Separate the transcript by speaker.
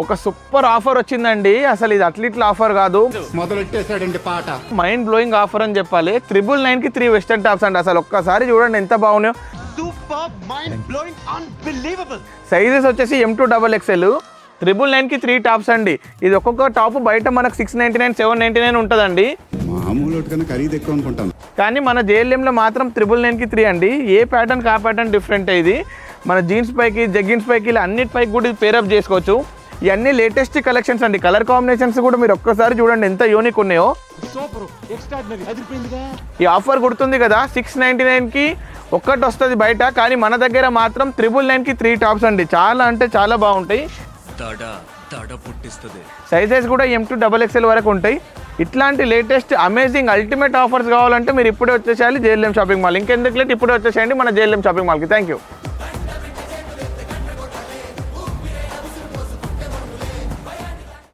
Speaker 1: ఒక super offer వచ్చిందండి. అసలు ఇది అట్లీట్ల ఆఫర్ కాదు,
Speaker 2: మొదలెట్టేసాడండి పాట.
Speaker 1: మైండ్ బ్లోయింగ్ ఆఫర్ అని చెప్పాలి. 999 కి 3 వెస్టర్న్ టాప్స్ అండి. అసలు ఒక్కసారి చూడండి ఎంత బాగున్నాయో.
Speaker 2: Super mind blowing unbelievable.
Speaker 1: Sizes వచ్చేసి M2XXL. 999 కి 3 టాప్స్ అండి. ఇది ఒక్కొక్క టాప్ బయట మనకు 699 799 ఉంటుందండి.
Speaker 3: మామూలు కన్నా ఖరీదు ఎక్కువ అనుకుంటాను,
Speaker 1: కానీ మన JLMలో మాత్రం 999 కి 3 అండి. ఏ ప్యాటర్న్ కా ప్యాటర్న్ డిఫరెంట్. ఇది మన జీన్స్ పైకి జగ్గిన్స్ పైకి ఇలా అన్నిటిపైకి కూడా పేరప్ చేసుకోవచ్చు. ఇవన్నీ లేటెస్ట్ కలెక్షన్స్ అండి. కలర్ కాంబినేషన్స్ కూడా మీరు ఒక్కసారి చూడండి ఎంత యూనిక్ ఉన్నాయో. ఈ ఆఫర్ గుర్తుంది కదా, 699 కి ఒక్కటి వస్తుంది బయట, కానీ మన దగ్గర మాత్రం 999 కి 3 టాప్స్ అండి. చాలా అంటే చాలా బాగుంటాయి. సైజెస్ కూడా M2XXL వరకు ఉంటాయి. ఇట్లాంటి లేటెస్ట్ అమేజింగ్ అల్టిమేట్ ఆఫర్స్ కావాలంటే మీరు ఇప్పుడే వచ్చేసేయాలి JLM షాపింగ్ మాల్. ఇంకెందుకు లేట్, ఇప్పుడే వచ్చేసేయండి మన JLM షాపింగ్ మాల్కి. Thank you.